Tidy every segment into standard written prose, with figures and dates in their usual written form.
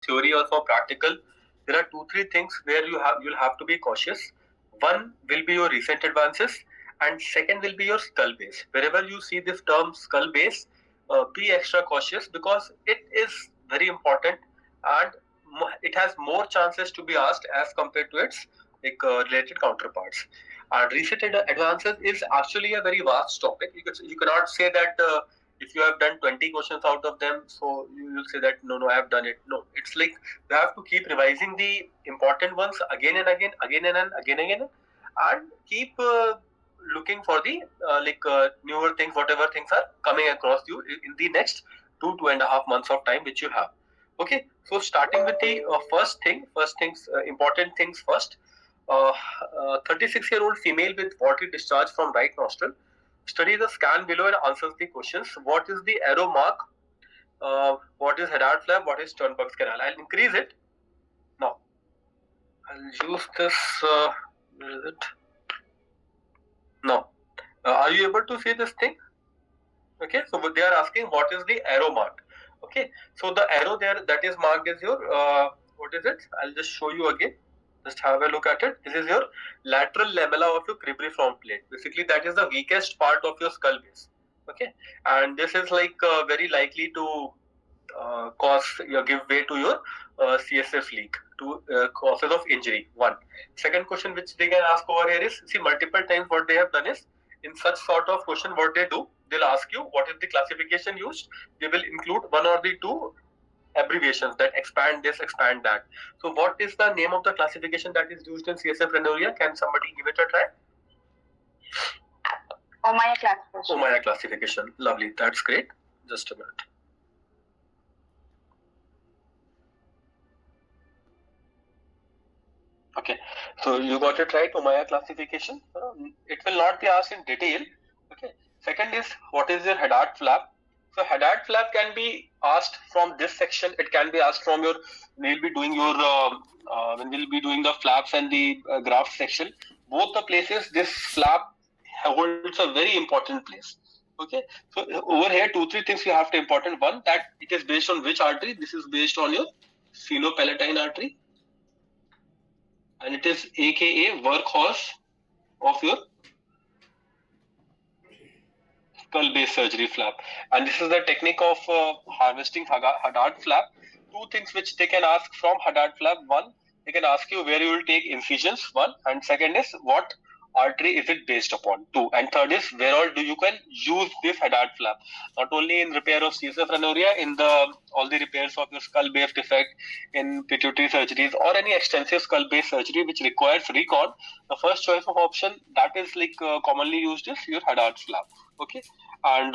theory or for practical, there are 2-3 things where you'll have to be cautious. One will be your recent advances, and second will be your skull base. Wherever you see this term skull base, be extra cautious because it is very important and it has more chances to be asked as compared to its related counterparts. And recent advances is actually a very vast topic. You cannot say that if you have done 20 questions out of them, so you will say that no, I have done it. No, it's like you have to keep revising the important ones again and again, and keep looking for the newer things, whatever things are coming across you in the next 2.5 months of time which you have. Okay, so starting with the important things first. 36-year-old female with watery discharge from right nostril. Study the scan below and answers the questions. What is the arrow mark? What is Hadad flap? What is Sternberg's canal? I'll increase it. Now, I'll use this. Where is it? Now, are you able to see this thing? Okay, so they are asking what is the arrow mark. Okay, so the arrow there that is marked is your what is it? I'll just show you again. Just have a look at it. This is your lateral lamella of your cribriform plate. Basically, that is the weakest part of your skull base. Okay, and this is like very likely to give way to your CSF leak, to causes of injury. One. Second question which they can ask over here is, see, multiple times what they have done is, in such sort of question, what they do, they'll ask you what is the classification used. They will include one or the two abbreviations that expand this, expand that. So what is the name of the classification that is used in CSF rhinorrhea? Can somebody give it a try? Ommaya classification. Ommaya classification. Lovely. That's great. Just a minute. Okay. So you got it right, Ommaya classification. It will not be asked in detail. Okay. Second is, what is your Hadad flap? So Hadad flap can be asked from this section. It can be asked from your, we'll be doing your, when we'll be doing the flaps and the graft section. Both the places, this flap holds a very important place. Okay. So over here, 2-3 things you have to important. One, that it is based on which artery? This is based on your sphenopalatine artery. And it is aka workhorse of your skull base surgery flap. And this is the technique of harvesting Hadad flap. 2 things which they can ask from Hadad flap. One, they can ask you where you will take incisions. One, and second is what artery is it based upon. 2, and third is where all do you can use this Hadad flap. Not only in repair of CSF rhinorrhea, in the all the repairs of your skull base defect, in pituitary surgeries or any extensive skull base surgery which requires recon. The first choice of option that is like commonly used is your Hadad flap. Okay, and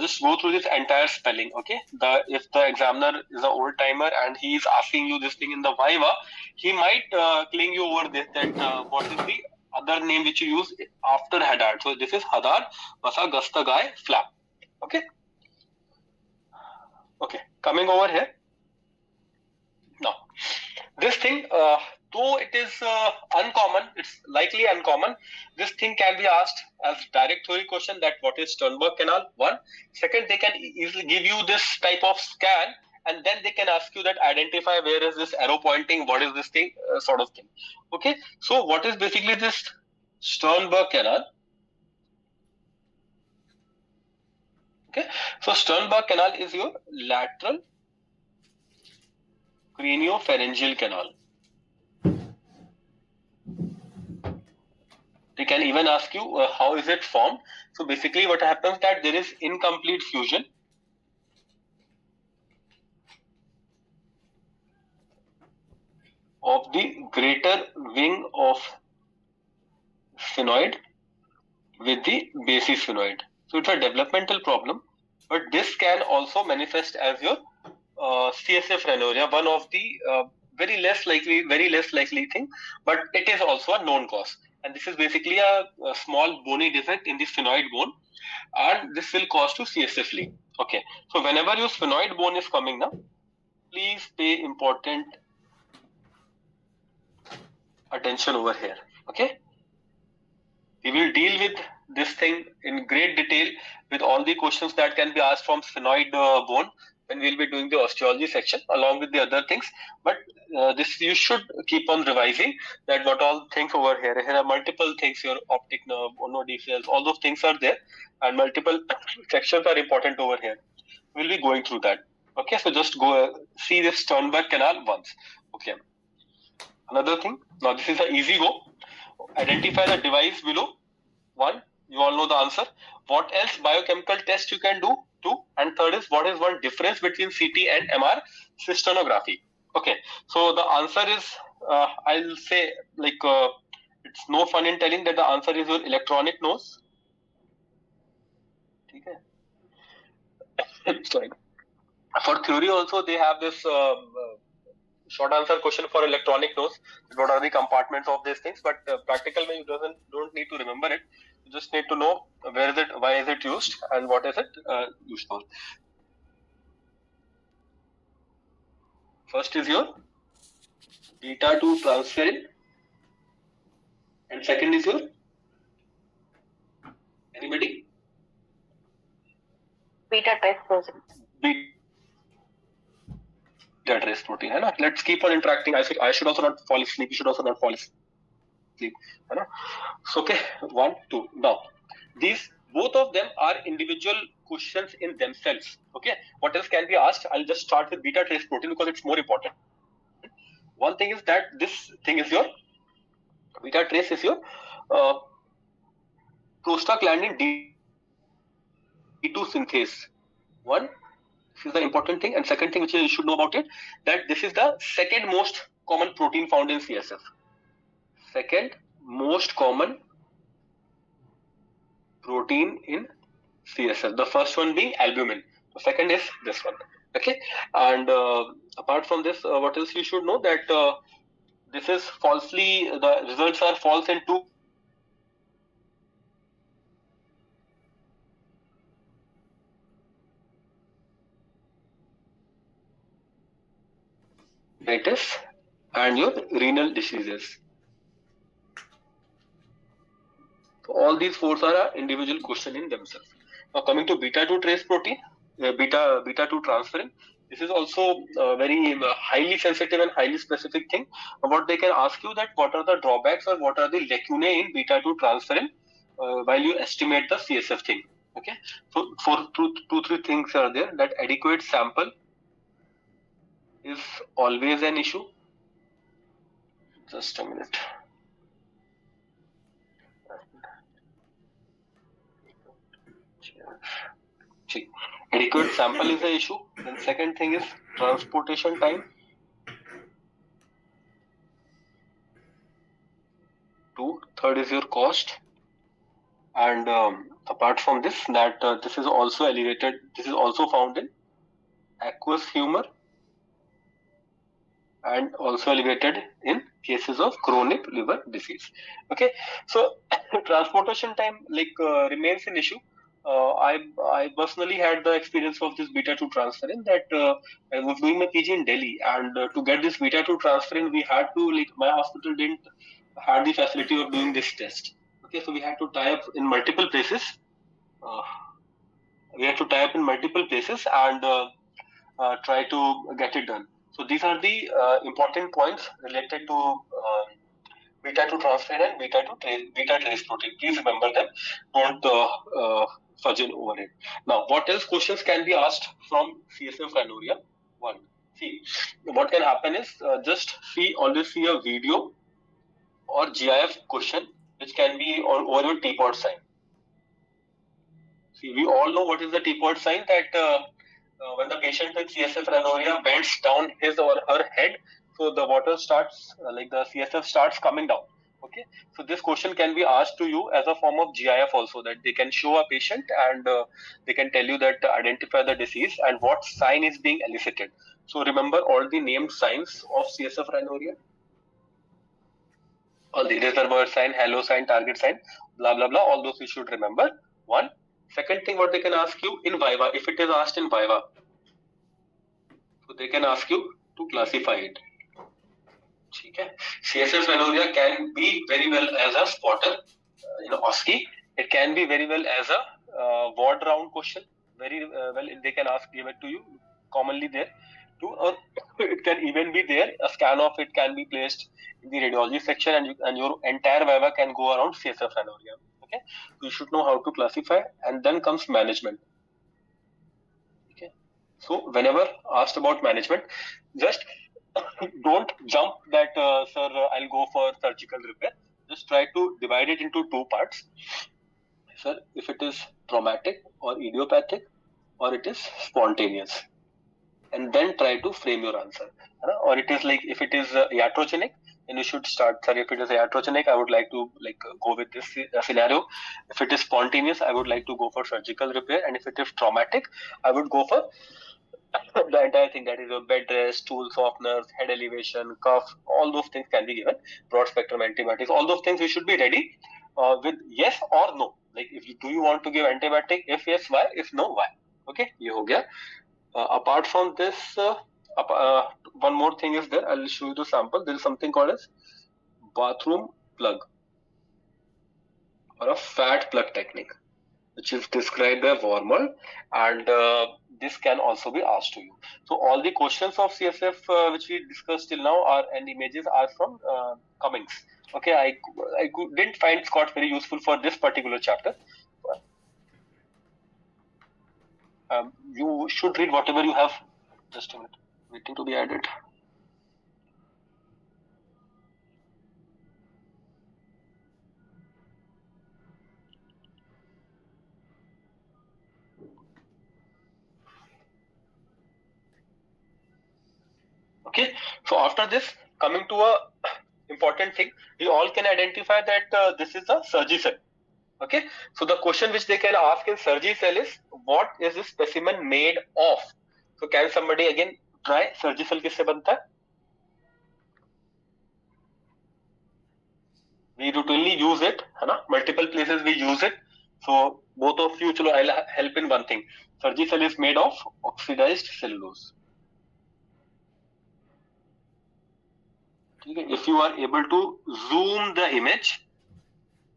just go through this entire spelling. Okay, if the examiner is an old timer and he is asking you this thing in the viva, he might cling you over this that what is the other name which you use after Hadad. So this is Hadad Vasagustagai flap. Okay. Okay. Coming over here. Now, this thing, though it is uncommon, it's likely uncommon. This thing can be asked as direct theory question that what is Sternberg canal? One. Second, they can easily give you this type of scan. And then they can ask you that identify where is this arrow pointing, what is this thing, sort of thing. Okay, so what is basically this Sternberg canal? Okay, so Sternberg canal is your lateral craniopharyngeal canal. They can even ask you how is it formed. So basically what happens that there is incomplete fusion of the greater wing of sphenoid with the basis sphenoid. So it's a developmental problem, but this can also manifest as your CSF rhinorrhea, one of the very less likely thing, but it is also a known cause. And this is basically a small bony defect in the sphenoid bone, and this will cause to CSF leak. Okay, so whenever your sphenoid bone is coming now, please pay important attention over here. Okay, we will deal with this thing in great detail with all the questions that can be asked from sphenoid bone. when we'll be doing the osteology section along with the other things. But this you should keep on revising, that what all things over here. Here are multiple things, your optic nerve, DCLs, all those things are there, and multiple sections are important over here. We'll be going through that. Okay, so just go see this Sternberg canal once. Okay. Another thing, now this is an easy go. Identify the device below. One, you all know the answer. What else biochemical test you can do? Two, and third is, what is one difference between CT and MR cysternography? Okay, so the answer is, I'll say, like, it's no fun in telling that the answer is your electronic nose. Okay. Sorry. For theory also, they have this short answer question for electronic nose. What are the compartments of these things? But practical way, you don't need to remember it. You just need to know where is it, why is it used, and what is it used for. First is your beta 2 transferrin, and second is your, anybody? Beta trace protein. Beta trace protein. Hai na? Let's keep on interacting. I should also not fall asleep. You should also not fall asleep. Hai na? So, okay, 1, 2. Now, these both of them are individual questions in themselves. Okay, what else can be asked? I'll just start with beta trace protein because it's more important. One thing is that this thing is your beta trace is your prostaglandin D2 synthase. One, this is the important thing, and second thing which you should know about it, that this is the second most common protein found in CSF. Second most common protein in CSF. The first one being albumin. The second is this one. Okay, and apart from this, what else you should know, that this is falsely, the results are false in two. And your renal diseases. So all these four are an individual question in themselves. Now coming to beta 2 trace protein, beta 2 transferrin. This is also a very highly sensitive and highly specific thing. What they can ask you, that what are the drawbacks or what are the lacunae in beta 2 transferrin while you estimate the CSF thing. Okay, so for two, three things are there, that adequate sample is always an issue. Just a minute. Adequate sample is the issue. Then second thing is transportation time. Two, third is your cost. And apart from this, that this is also elevated. This is also found in aqueous humor, and also elevated in cases of chronic liver disease. Okay, so transportation time remains an issue. I personally had the experience of this beta 2 transferrin, that I was doing my PG in Delhi, and to get this beta 2 transferrin, we had to, my hospital didn't have the facility of doing this test. Okay, so we had to tie up in multiple places. And try to get it done. So these are the important points related to beta 2 transferrin and beta trace protein. Please remember them. Don't fudge over it. Now, what else questions can be asked from CSF rhinorrhea? One, see, what can happen is always see a video or GIF question which can be over your teapot sign. See, we all know what is the teapot sign, that when the patient with CSF rhinorrhea bends down his or her head, so the water starts, the CSF starts coming down. Okay, so this question can be asked to you as a form of GIF also, that they can show a patient and they can tell you that identify the disease and what sign is being elicited. So remember all the named signs of CSF rhinorrhea, all the reservoir sign, halo sign, target sign, blah blah blah, all those you should remember. One. Second thing, what they can ask you in Viva, if it is asked in Viva, so they can ask you to classify it. Okay. CSF rhinorrhea can be very well as a spotter in Osce. It can be very well as a ward round question. Very well, they can give it to you. commonly there too, or it can even be there. A scan of it can be placed in the radiology section, and your entire viva can go around CSF rhinorrhea. Okay, so you should know how to classify, and then comes management. Okay, so whenever asked about management, just don't jump that, sir, I'll go for surgical repair. Just try to divide it into two parts. Sir, if it is traumatic or idiopathic, or it is spontaneous, and then try to frame your answer. Or it is like, if it is iatrogenic, then you should start, sir, if it is iatrogenic, I would like to go with this scenario. If it is spontaneous, I would like to go for surgical repair, and if it is traumatic, I would go for the entire thing, that is your bed rest, stool softeners, head elevation, cough, all those things can be given. Broad spectrum antibiotics, all those things you should be ready with yes or no. Like, if you, do you want to give antibiotic? If yes, why? If no, why? Okay, ye ho gaya. Apart from this, one more thing is there. I'll show you the sample. There is something called as bathroom plug, or a fat plug technique, which is described by Wormald, and this can also be asked to you. So all the questions of CSF which we discussed till now and images are from Cummings. Okay, I didn't find Scott very useful for this particular chapter. You should read whatever you have. Just a minute, waiting to be added. Okay, so after this, coming to a important thing, we all can identify that this is a Surgicel. Okay, so the question which they can ask in Surgicel is, what is this specimen made of? So can somebody again try? Surgicel किससे बनता है? We routinely use it, है ना? Multiple places we use it. So both of you, चलो, I'll help in one thing. Surgicel is made of oxidized cellulose. Okay, if you are able to zoom the image,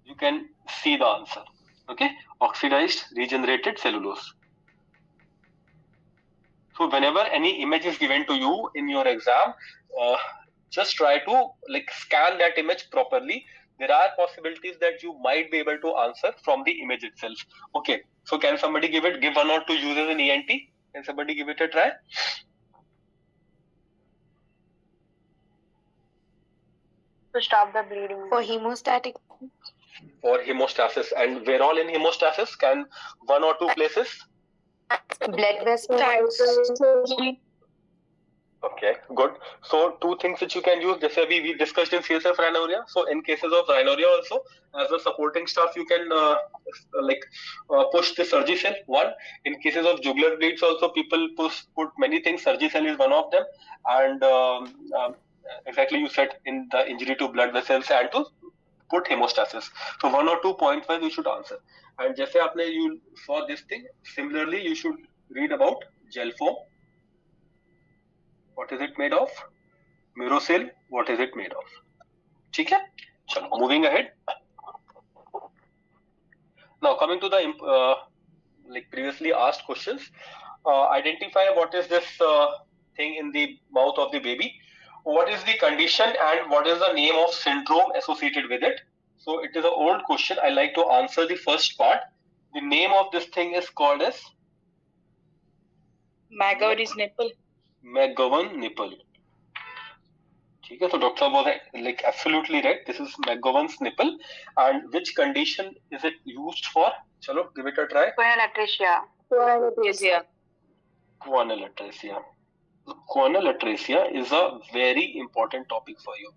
you can see the answer. Okay, oxidized regenerated cellulose. So whenever any image is given to you in your exam, just try to scan that image properly. There are possibilities that you might be able to answer from the image itself. Okay, so can somebody give one or two uses in ENT? Can somebody give it a try? To stop the bleeding. For hemostatic. For hemostasis. And where all in hemostasis? Can one or two places? Blood vessels. Okay, good. So two things which you can use, just as we discussed in CSF rhinorrhea. So in cases of rhinorrhea also, as a supporting stuff, you can push the Surgicel. One, in cases of jugular bleeds also, people put many things. Surgicel is one of them. And exactly, you said in the injury to blood vessels and to put hemostasis. So one or 2 points wise you should answer. And just as you saw this thing, similarly you should read about gel foam. What is it made of? Murosil, what is it made of? ठीक है? चलो, moving ahead. Now coming to the previously asked questions, identify what is this thing in the mouth of the baby. What is the condition and what is the name of syndrome associated with it? So it is an old question. I like to answer the first part. The name of this thing is called as McGovern's nipple. McGovern nipple. ठीक है, so doctor was absolutely right. This is McGovern's nipple. And which condition is it used for? Chalo, give it a try. Choanal atresia. Choanal atresia. Choanal atresia is a very important topic for you,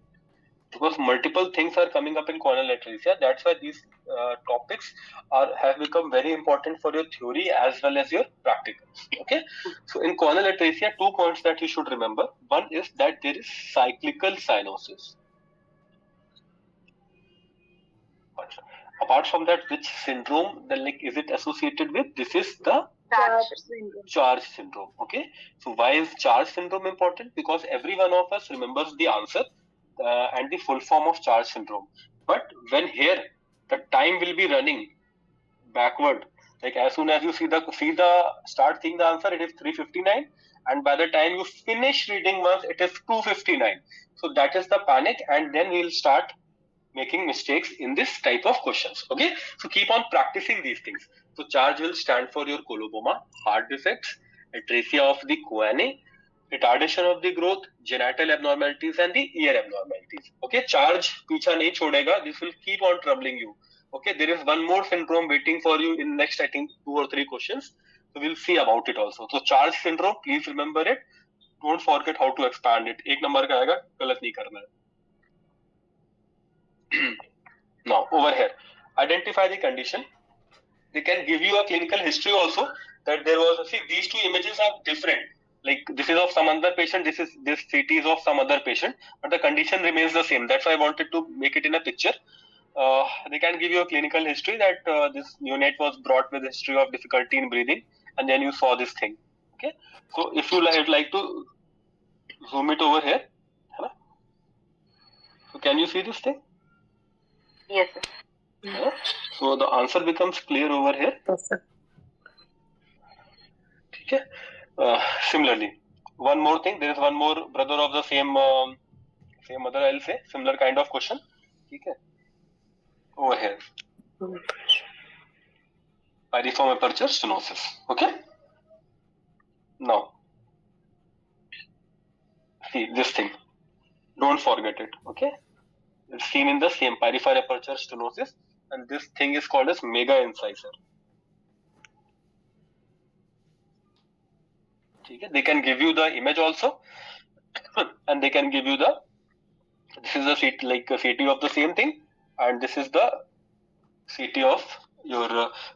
because multiple things are coming up in choanal atresia. That's why these topics have become very important for your theory as well as your practicals. Okay, so in choanal atresia, 2 points that you should remember. One is that there is cyclical cyanosis. Apart from that, which syndrome is it associated with? This is the charge syndrome. Okay, so why is charge syndrome important? Because every one of us remembers the answer and the full form of charge syndrome, but when here the time will be running backward, as soon as you start seeing the answer, it is 3:59, and by the time you finish reading once, it is 2:59. So that is the panic, and then we'll start making mistakes in this type of questions. Okay, so keep on practicing these things. So charge will stand for your coloboma, heart defects, atresia of the choanae, retardation of the growth, genital abnormalities, and the ear abnormalities. Okay, charge पीछा नहीं छोड़ेगा. This will keep on troubling you. Okay, there is one more syndrome waiting for you in next, I think, 2 or 3 questions. So we'll see about it also. So charge syndrome, please remember it. Don't forget how to expand it. एक number का आएगा, गलत नहीं करना है. Now over here, identify the condition. They can give you a clinical history also, that there was, see, these two images are different. Like this is of some other patient, this CT is of some other patient, but the condition remains the same. That's why I wanted to make it in a picture. They can give you a clinical history that this neonate was brought with history of difficulty in breathing, and then you saw this thing. Okay, so if you like to zoom it over here, so can you see this thing? Yes, sir. Yeah. So the answer becomes clear over here. Yes, sir. Okay. Similarly, one more thing. There is one more brother of the same mother. I'll say similar kind of question. Okay. Over here, piriform aperture stenosis. Okay. Now, see this thing. Don't forget it. Okay. It's seen in the same piriform aperture stenosis, and this thing is called as mega incisor. Okay. They can give you the image also, and they can give you the, this is the CT, like a CT of the same thing, and this is the CT of your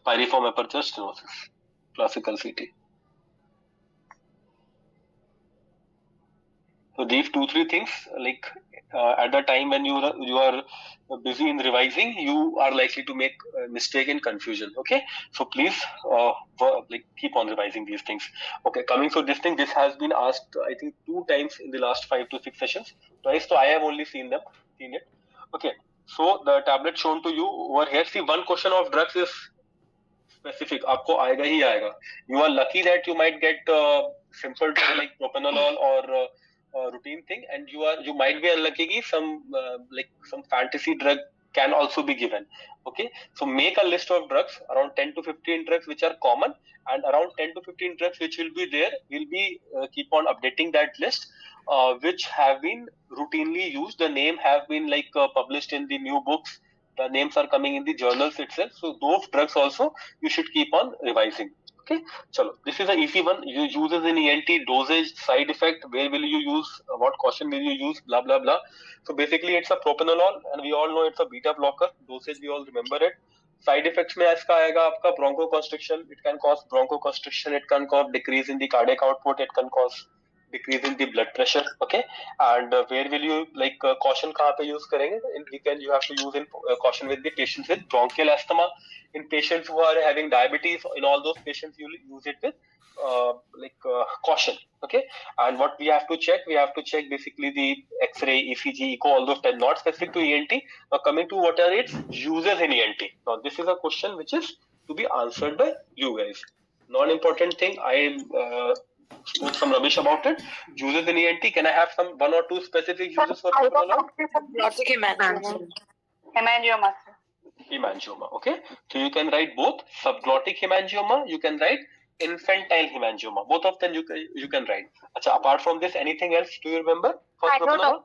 piriform aperture stenosis, classical CT. So these 2-3 things, like at the time when you are busy in revising, you are likely to make a mistake and confusion. Okay, so please like keep on revising these things. Okay, coming to this thing, this has been asked I think 2 times in the last 5 to 6 sessions. Twice, so I have only seen it. Okay, so the tablet shown to you over here. See, one question of drugs is specific. आपको आएगा ही आएगा. You are lucky that you might get simple drug like propanolol or routine thing, and you might be unlucky कि some fantasy drug can also be given. Okay, so make a list of drugs, around 10 to 15 drugs which are common, and around 10 to 15 drugs which will be there. We'll be keep on updating that list, which have been routinely used. The name have been published in the new books. The names are coming in the journals itself. So those drugs also you should keep on revising. Okay, chalo. This is an easy one. You uses in ENT, dosage, side effect, where will you use, what caution will you use, blah blah blah. So basically it's a propanolol, and we all know it's a beta blocker. Dosage we all remember it. Side effects में इसका आएगा आपका bronchoconstriction. It can cause bronchoconstriction. It can cause decrease in the cardiac output. It can cause decrease in the blood pressure. Okay, and where will you caution कहाँ पे use करेंगे? You have to use in caution with the patients with bronchial asthma, in patients who are having diabetes. In all those patients you will use it with caution. Okay, and what we have to check basically the X-ray, ECG, echo, all those types, not specific to ENT. Now coming to what are its uses in ENT. Now this is a question which is to be answered by you guys. Non-important thing. I spoke some rubbish about it. Uses in ENT. Can I have some 1 or 2 specific uses for propanolol? Hemangioma. Hemangioma. Okay, so you can write both subglottic hemangioma. You can write infantile hemangioma. Both of them you can write. Achha, apart from this, anything else do you remember for propanolol?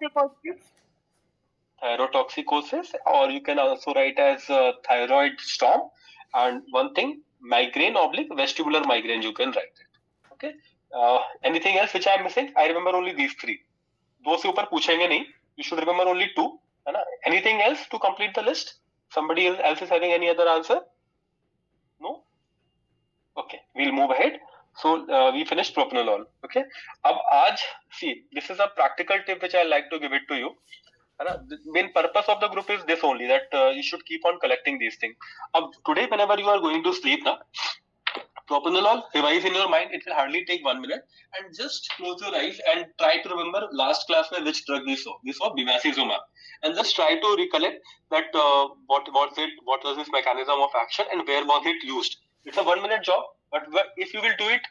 Thyrotoxicosis, or you can also write as thyroid storm. And one thing, migraine / vestibular migraine, you can write it. Okay. Anything else which I am missing? I remember only these 3. दो से ऊपर पूछेंगे नहीं. You should remember only 2. है ना? Anything else to complete the list? Somebody else is having any other answer? No? Okay, we'll move ahead. So we finished propanolol. Okay. अब आज, see, this is a practical tip which I like to give it to you. The main purpose of the group is this only, that you should keep on collecting these things. Today, whenever you are going to sleep, propanolol, revise in your mind. It will hardly take 1 minute, and just close your eyes and try to remember last class where which drug we saw. We saw bevacizumab, and just try to recollect that what was its mechanism of action, and where was it used. It's a 1 minute job, but if you will do it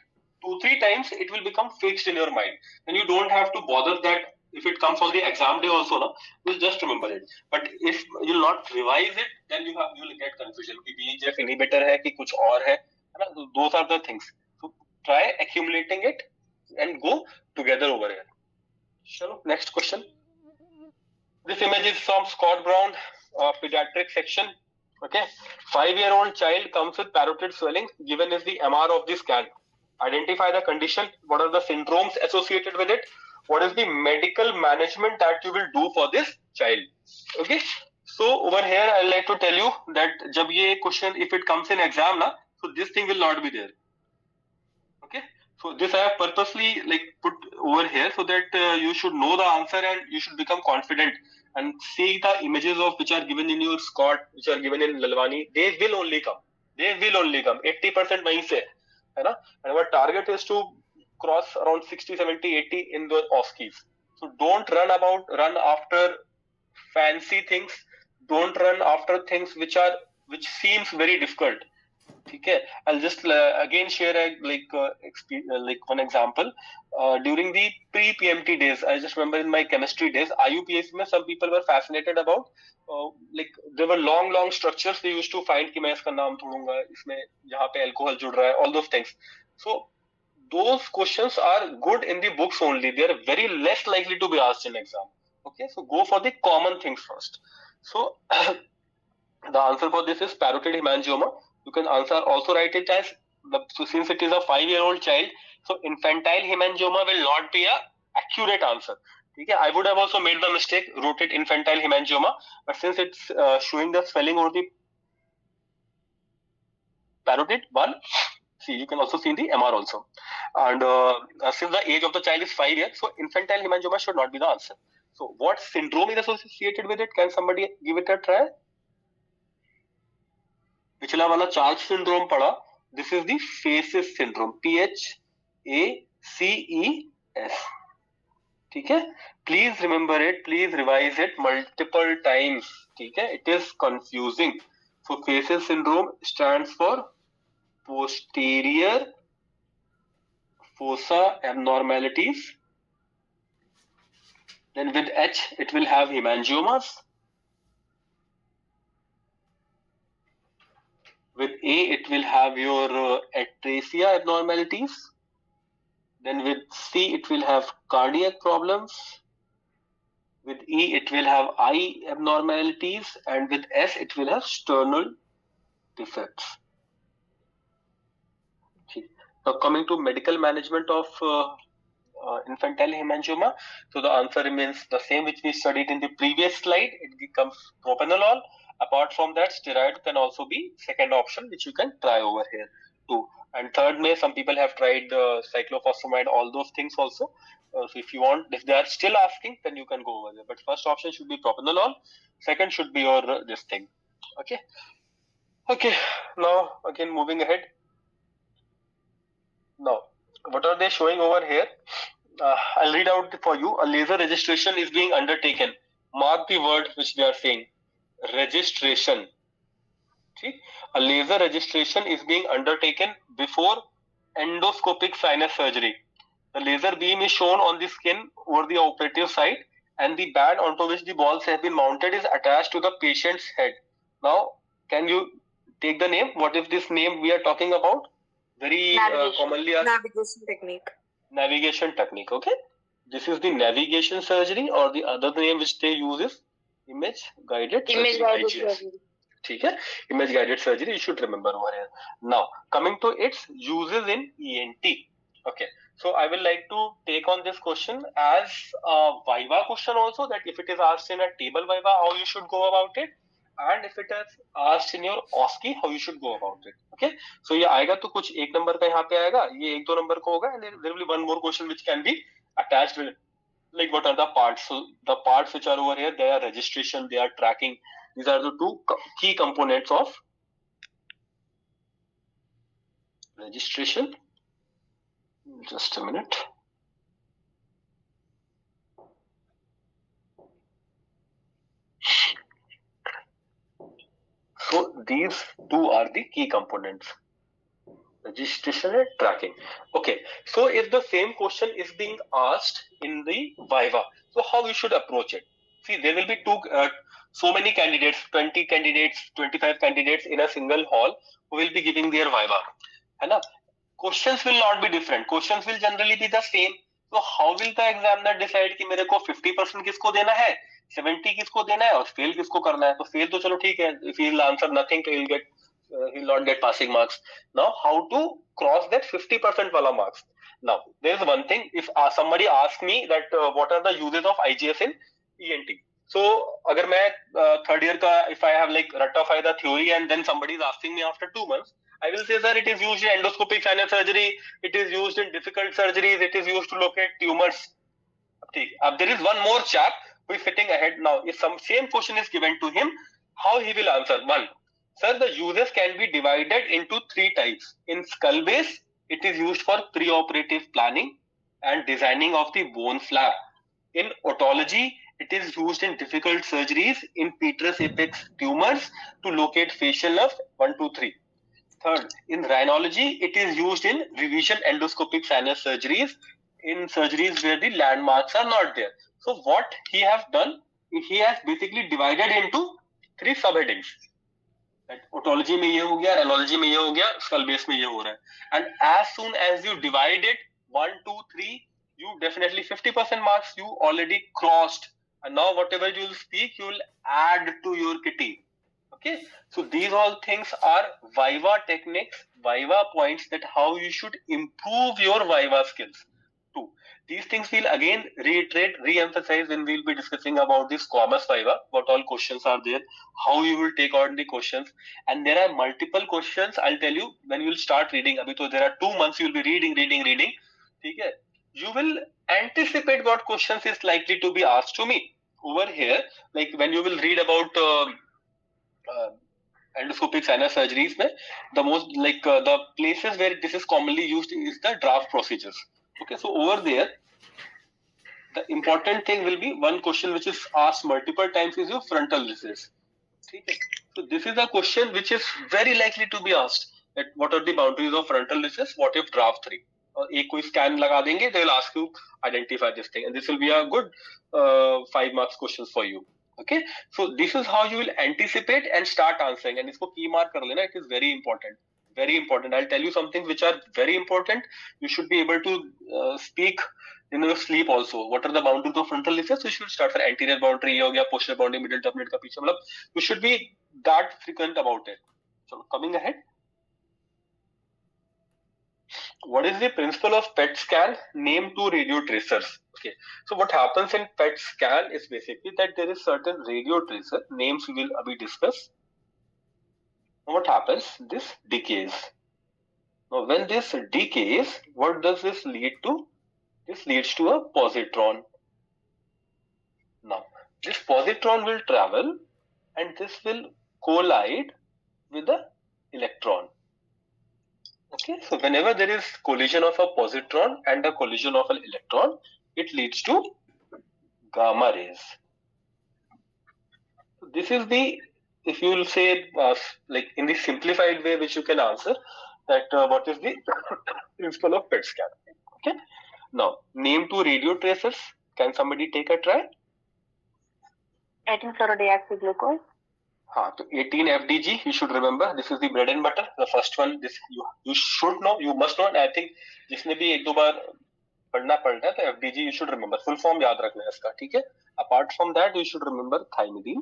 2-3 times, it will become fixed in your mind. Then you don't have to bother that if it comes on the exam day also, no, you'll just remember it. But if you'll not revise it, then you will get confusion कि BGF inhibitor है कि कुछ और है ना? Those are the things. So try accumulating it and go together over here. Chalo, next question. This image is from Scott Brown, pediatric section. Okay, 5-year-old child comes with parotid swelling. Given is the MR of the scan. Identify the condition. What are the syndromes associated with it? What is the medical management that you will do for this child? Okay, so over here I like to tell you that जब ये question, if it comes in exam ना, so this thing will not be there. Okay, so this I have purposely put over here so that you should know the answer and you should become confident and see the images of which are given in your Scott, which are given in Lalwani. They will only come. 80% वहीं से है ना? And our target is to cross around 60, 70, 80 in the OSCEs. So don't run after fancy things. Don't run after things which seems very difficult. Okay, I'll just again share one example. During the pre-PMT days, I just remember in my chemistry days, IUPAC में some people were fascinated about there were long structures they used to find कि मैं इसका नाम ढूंढूंगा इसमें जहाँ पे alcohol जुड़ रहा है, all those things. So those questions are good in the books only. They are very less likely to be asked in exam. Okay, so go for the common things first. So the answer for this is parotid hemangioma. You can also write it as so since it is a 5-year-old child, so infantile hemangioma will not be a accurate answer. Okay, I would have also made the mistake, wrote it infantile hemangioma, but since it's showing the swelling over the parotid one, see you can also see the MR also, and since the age of the child is 5 years, so infantile hemangioma should not be the answer. So what syndrome is associated with it? Can somebody give it a try? पिछला वाला charge syndrome पढ़ा. This is the faces syndrome, PHACES. ठीक है, please remember it, please revise it multiple times. ठीक है, it is confusing. So faces syndrome stands for posterior fossa abnormalities. Then with H it will have hemangiomas. With A, it will have your atresia abnormalities. Then with C, it will have cardiac problems. With E, it will have eye abnormalities. And with S, it will have sternal defects. Now coming to medical management of infantile hemangioma. So the answer remains the same which we studied in the previous slide. It becomes propranolol. Apart from that, steroid can also be second option which you can try over here too. And third, some people have tried cyclophosphamide, all those things also. So if you want, if they are still asking, then you can go over there. But first option should be propranolol. Second should be your this thing. Okay. Okay. Now again moving ahead. Now what are they showing over here? I'll read out for you. A laser registration is being undertaken. Mark the word which they are saying. Registration. See, a laser registration is being undertaken before endoscopic sinus surgery. The laser beam is shown on the skin over the operative site, and the band onto which the balls have been mounted is attached to the patient's head. Now, can you take the name? What is this name we are talking about? Very commonly asked. Navigation technique. Navigation technique. Okay, this is the navigation surgery, or the other name which they use is image guided surgery. ठीक है, image guided surgery, you should remember over here. Now coming to its uses in ENT. Okay, so I will like to take on this question as a viva question also, that if it is asked in a table viva, how you should go about it, and if it is asked in your OSCE, how you should go about it. Okay, so ये आएगा तो कुछ एक number का यहाँ पे आएगा, ये 1-2 नंबर का होगा, and there will be one more question which can be attached with, like what are the parts. So the parts which are over here, they are registration, they are tracking. These are the two key components of registration. Just a minute. So these two are the key components. registration and tracking. Okay, so if the same question is being asked in the Viva, so how we should approach it? See, there will be so many candidates, 20 candidates, 25 candidates in a single hall who will be giving their Viva. है ना? Questions will not be different. Questions will generally be the same. So how will the examiner decide कि मेरे को 50% किसको देना है, 70 किसको देना है और फेल किसको करना है? तो फेल तो चलो ठीक है, if he will answer nothing, so he will not get passing marks. Now how to cross that 50% wala marks? Now there is one thing. If somebody asks me that what are the uses of IGS in ENT, so अगर मैं third year का, if I have like ratify the theory and then somebody is asking me after 2 months, I will say, sir, it is used in endoscopic sinus surgery, it is used in difficult surgeries, it is used to locate tumors. There is one more chap who is sitting ahead now. If some same question is given to him, how he will answer? One, sir, the uses can be divided into 3 types. In skull base, it is used for pre-operative planning and designing of the bone flap. In otology, it is used in difficult surgeries in petrous apex tumors to locate facial nerve 1, 2, 3. Third, in rhinology, it is used in revision endoscopic sinus surgeries, in surgeries where the landmarks are not there. So what he has done, he has basically divided into 3 subheadings. Otology में ये हो गया, rhinology में ये हो गया, skull base में ये हो रहा है. And as soon as you divide it 1, 2, 3, you definitely 50% marks you already crossed. And now whatever you will speak, you will add to your kitty. Okay, so these all things are Viva techniques, Viva points, that how you should improve your Viva skills too. These things we'll again reiterate, re-emphasize when we'll be discussing about this commerce Viva, what all questions are there, how you will take on the questions, and there are multiple questions. I'll tell you when you will start reading. Abhi to there are 2 months you will be reading. Okay, you will anticipate what questions is likely to be asked to me over here. Like when you will read about endoscopic sinus surgeries, the most the places where this is commonly used is the draft procedures. Okay, so over there, the important thing will be one question which is asked multiple times is your frontal recess. Okay, so this is a question which is very likely to be asked. That what are the boundaries of frontal recess? What if draft 3? और एक कोई scan लगा देंगे, they will ask you identify this thing, and this will be a good 5 marks questions for you. Okay, so this is how you will anticipate and start answering, and इसको key mark कर लेना. It is very important, very important. I'll tell you some things which are very important. You should be able to speak in your sleep also. What are the boundaries of frontal recess? You should start for anterior boundary ये हो गया, posterior boundary, middle turbinate का पीछे, मतलब you should be that frequent about it. So coming ahead, what is the principle of PET scan? Name 2 radio tracers. Okay, so what happens in PET scan is basically that there is certain radio tracer, names we will abhi discuss. What happens? This decays. Now when this decays, what does this lead to? This leads to a positron. Now this positron will travel and this will collide with the electron. Okay, so whenever there is collision of a positron and a collision of an electron, it leads to gamma rays. So this is the, if you will say like in the simplified way which you can answer, that what is the principle of PET scan. Okay, now name 2 radio tracers. Can somebody take a try? 18-fluorodeoxyglucose. हाँ, तो 18 FDG, you should remember. This is the bread and butter. The first one, this you should know, you must know. And I think जिसने भी 1-2 बार पढ़ना पड़ता है तो FDG you should remember. Full form याद रखना है इसका, ठीक है? Apart from that, you should remember thymidine.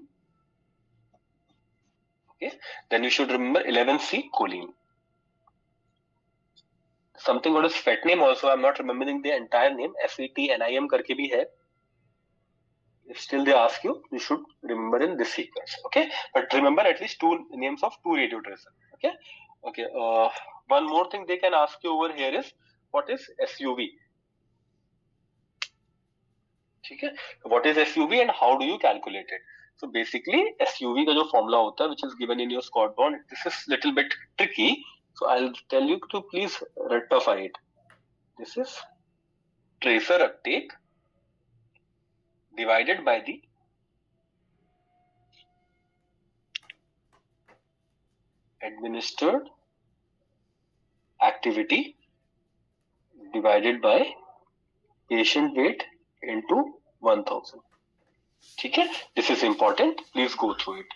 Okay, then you should remember 11C choline. Something what is FET name also. I'm not remembering the entire name. FETNIM करके भी है. If still they ask you, you should remember in this sequence. Okay, but remember at least 2 names of 2 radio tracers. Okay, okay. One more thing they can ask you over here is what is SUV? Okay, what is SUV and how do you calculate it? So basically SUV का जो formula होता है which is given in your Scott bond, this is little bit tricky. So I'll tell you to please rectify it. This is tracer uptake divided by the administered activity divided by patient weight into 1000. ठीक है, this is important, please go through it.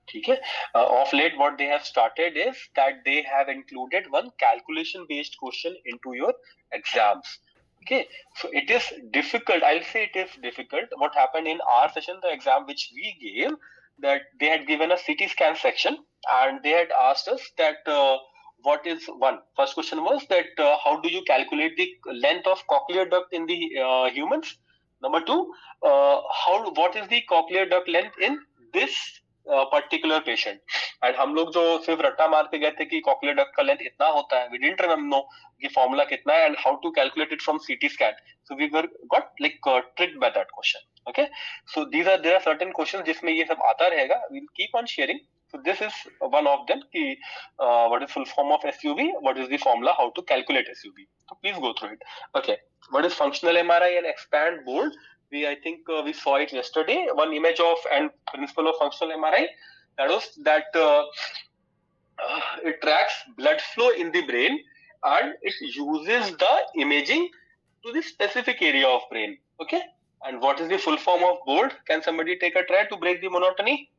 ठीक है, of late what they have started is that they have included one calculation based question into your exams. Okay, so it is difficult, I'll say it is difficult. What happened in our session, the exam which we gave, that they had given a CT scan section and they had asked us that what is first question was that how do you calculate the length of cochlear duct in the humans. Number two, what is the cochlear duct length in this particular patient. And हम लोग जो सिर्फ रट्टा मार के गए थे कि कॉक्लियर डक्ट का लेंथ इतना होता है, वी डिडंट रिमेंबर नो कि फॉर्मूला कितना है and how to calculate it from CT scan. So we were got like tricked by that question. Okay, so there are certain questions जिसमें ये सब आता रहेगा. We will keep on sharing. So this is one of them. What is full form of SUV? What is the formula? How to calculate SUV? So please go through it. Okay. What is functional MRI and expand bold? I think we saw it yesterday. One image of and principle of functional MRI. That was that it tracks blood flow in the brain and it uses the imaging to the specific area of brain. Okay. And what is the full form of bold? Can somebody take a try to break the monotony?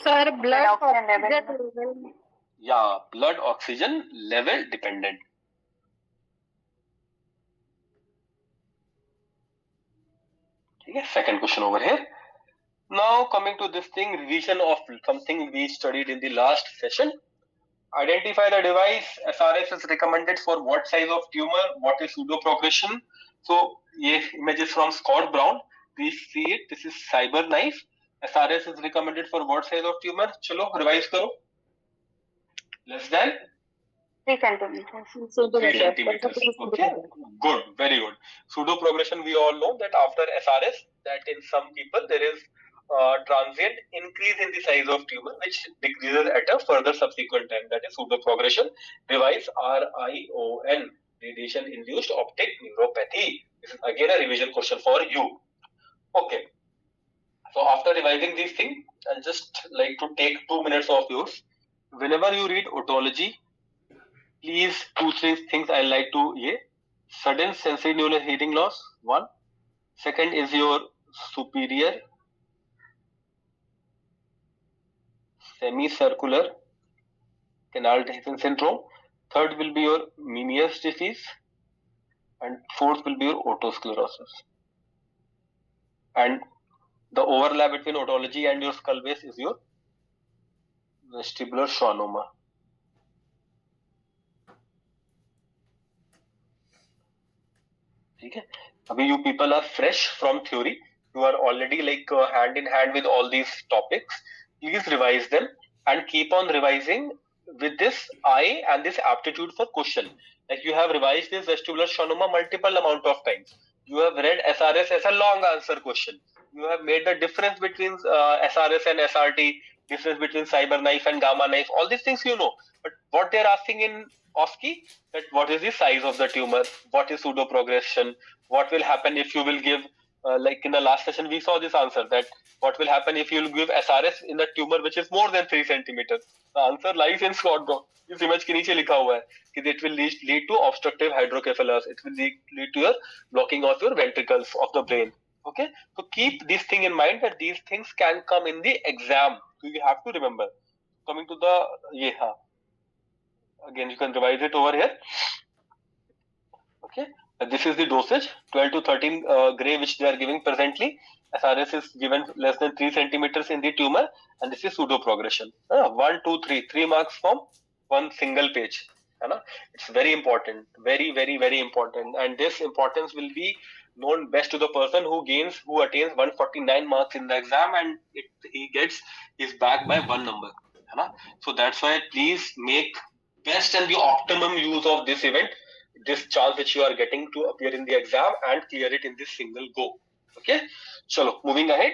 Sir, blood oxygen oxygen level. level. Yeah, blood oxygen level dependent. Okay, second question over here. Now coming to this thing, revision of something we studied in the last session. Identify the device. SRS is recommended for what size of tumor? What is pseudoprogression? So, this image is from Scott Brown. Please see it. This is cyber knife. SRS is recommended for what size of tumor? Chalo, revise karo. Less than 3 centimeters. 3 centimeters. Okay, good, very good. Pseudo progression, we all know that after SRS, that in some people there is transient increase in the size of tumor, which decreases at a further subsequent time. That is pseudo progression. Device RION, radiation induced optic neuropathy. This is again a revision question for you. Okay. So after revising these things, I'll just like to take 2 minutes of yours. Whenever you read otology, please 2-3 things I like to sudden sensory neural hearing loss, one. Second is your superior semicircular canal dehiscence syndrome. Third will be your Meniere's disease, and fourth will be your otosclerosis. And the overlap between otology and your skull base is your vestibular schwannoma. ठीक है, अभी you people are fresh from theory, you are already like hand in hand with all these topics. Please revise them and keep on revising with this eye and this aptitude for question. Like you have revised this vestibular schwannoma multiple amount of times. You have read SRS as a long answer question. You have made the difference between SRS and SRT, difference between cyber knife and gamma knife. All these things you know. But what they are asking in OSCE, that what is the size of the tumor, what is pseudo progression, what will happen if you will give, like in the last session we saw this answer, that what will happen if you will give SRS in the tumor which is more than 3 centimeters. The answer lies in Scott Brown. इस image के नीचे लिखा हुआ है कि it will lead to obstructive hydrocephalus. It will lead to your blocking of your ventricles of the brain. Okay, so keep this thing in mind that these things can come in the exam. So you have to remember. Coming to the again you can revise it over here. Okay, this is the dosage 12 to 13 gray which they are giving presently. SRS is given less than 3 centimeters in the tumor, and this is pseudo progression. 1, 2, 3, 3 marks from one single page. It's very important, very, very, very important, and this importance will be known best to the person who attains 149 marks in the exam, and he gets his back by one number. So that's why please make best and the optimum use of this event, this chance which you are getting to appear in the exam and clear it in this single go. Okay, chalo, moving ahead.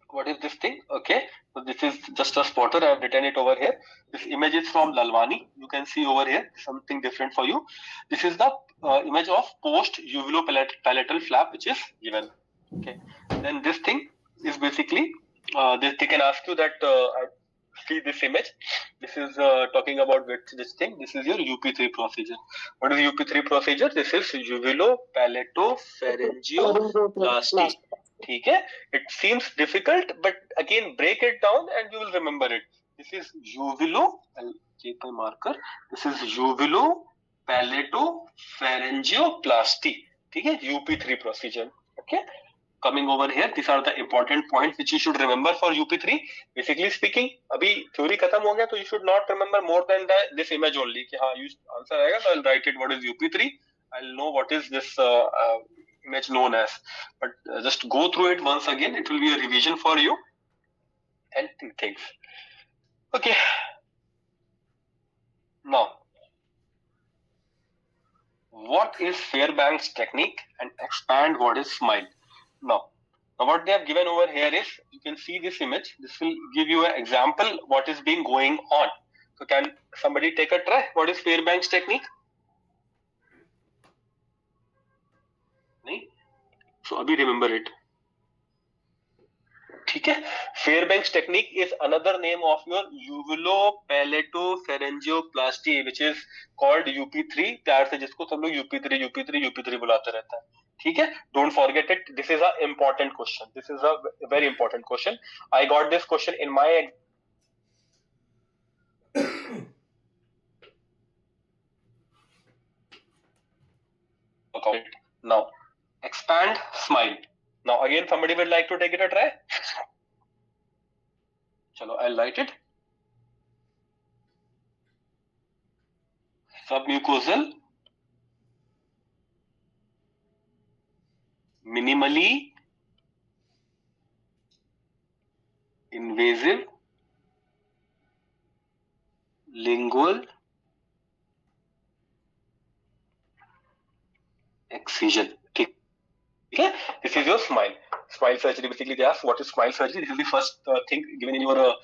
What is this thing? Okay, so this is just a spotter. I have written it over here. This image is from Lalwani. You can see over here something different for you. This is the image of post-uvulopalatal flap which is given. Okay, then this thing is basically they can ask you that see this image. This is talking about this thing. This is your UP3 procedure. What is UP3 procedure? This is uvulo-palatopharyngoplasty. ठीक है? It seems difficult, but again break it down and you will remember it. This is uvulo. I'll take my marker. This is uvulo-palatopharyngoplasty. ठीक है? UP3 procedure. Okay. Coming over here, these are the important points which you should remember for UP3. Basically speaking, अभी theory खत्म हो गया, तो you should not remember more than this image only. कि हाँ, you answer आएगा, so I'll write it. What is UP3? I'll know what is this image known as. But just go through it once again. It will be a revision for you and things. Okay. Now, what is Fairbank's technique, and expand what is SMILE. Now, what they have given over here is, you can see this image. This will give you an example what is being going on. So can somebody take a try? What is Fairbank's technique? नहीं? So abhi remember it. ठीक है? Fairbank's technique is another name of your uvulo-palatopharyngoplasty, which is called UP3. प्यार से जिसको सब लोग UP3 बुलाते रहता है. ठीक है? Don't forget it. This is a important question. This is a very important question. I got this question in my account. Now, expand, SMILE. Now again, somebody would like to take it a try. Chalo, I'll write it. Submucosal, minimally invasive lingual excision. Okay, this is your SMILE. SMILE surgery. Basically, they ask what is SMILE surgery. This is the first thing given in your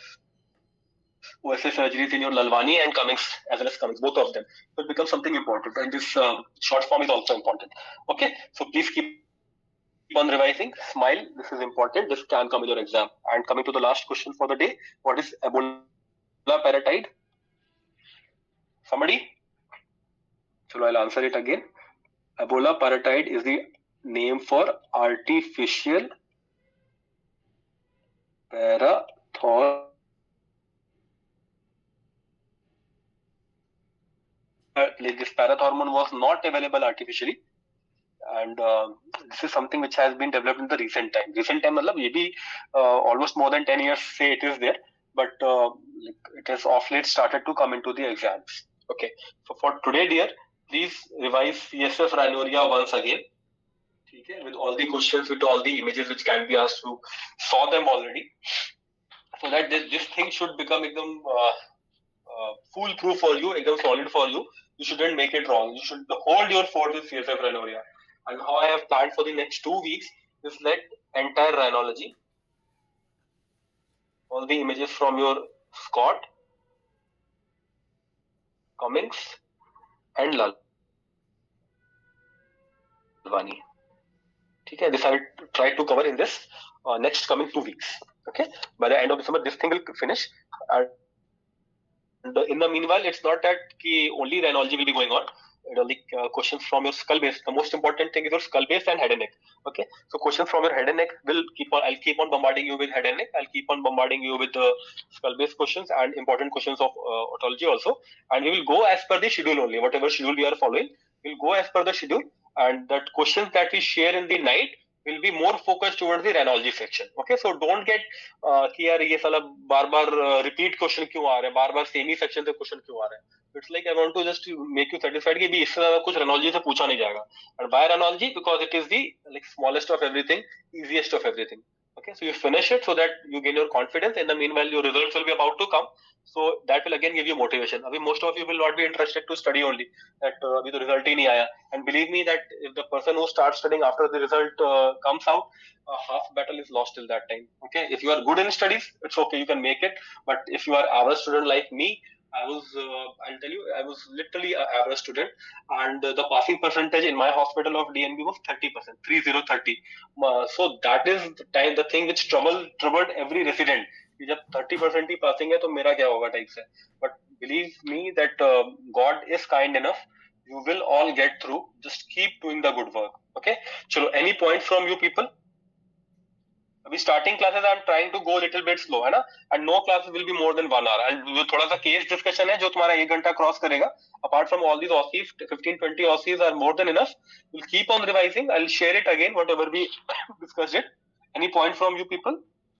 OSA surgeries in your Lalwani and Cummings, as well as Cummings, both of them. So it becomes something important, and this short form is also important. Okay, so please keep on revising. SMILE, this is important. This can come in your exam. And coming to the last question for the day, what is Ebola parotid? Somebody? So I'll answer it again. Ebola parotid is the name for artificial parathormone. Like this parathormone was not available artificially, and this is something which has been developed in the recent time. Recent time, matlab ye bhi almost more than 10 years say it is there, but it has of late started to come into the exams. Okay, so for today, dear, please revise CSF rhinorrhea once again. Okay, with all the questions, with all the images which can be asked. You saw them already, so that this thing should become foolproof for you, solid for you. You shouldn't make it wrong. You should hold your fort with CSF rhinorrhea. And how I have planned for the next 2 weeks is let entire rhinology, all the images from your Scott, Cummings, and Lalwani. Okay, this I will try to cover in this next coming 2 weeks. Okay, by the end of December, this thing will finish. And in the meanwhile, it's not that only rhinology will be going on. Only questions from your skull base. The most important thing is your skull base and head and neck. Okay, so questions from your head and neck will keep on. I'll keep on bombarding you with head and neck. I'll keep on bombarding you with skull base questions and important questions of otology also. And we will go as per the schedule only. Whatever schedule we are following, we'll go as per the schedule. And that questions that we share in the night will be more focused towards the rhinology section. Okay, so don't get कि यार ये साला बार-बार repeat question क्यों आ रहा है, बार-बार same ही section से question क्यों आ रहा है. It's like I want to just make you satisfied कि भी इससे ज़्यादा कुछ rhinology से पूछा नहीं जाएगा. And why rhinology? Because it is the smallest of everything, easiest of everything. Okay, so you finish it so that you gain your confidence. In the meanwhile, your results will be about to come. So that will again give you motivation. Abhi most of you will not be interested to study only. That abhi to result ही नहीं आया. And believe me that if the person who starts studying after the result comes out, half battle is lost till that time. Okay, if you are good in studies, it's okay, you can make it. But if you are average student like me, I'll tell you, I was literally an average student, and the passing percentage in my hospital of DNB was 30%, 30. So that is the thing which troubled every resident. कि जब 30% ही passing है तो मेरा क्या होगा type से. But believe me that God is kind enough. You will all get through. Just keep doing the good work. Okay. चलो, any points from you people? अभी starting classes I am trying to go a little bit slow, है ना? And no classes will be more than 1 hour. And जो थोड़ा सा case discussion है जो तुम्हारा 1 घंटा cross करेगा, apart from all these OSCEs, 15-20 OSCEs are more than enough. We'll keep on revising. I'll share it again whatever we discussed it. Any point from you people?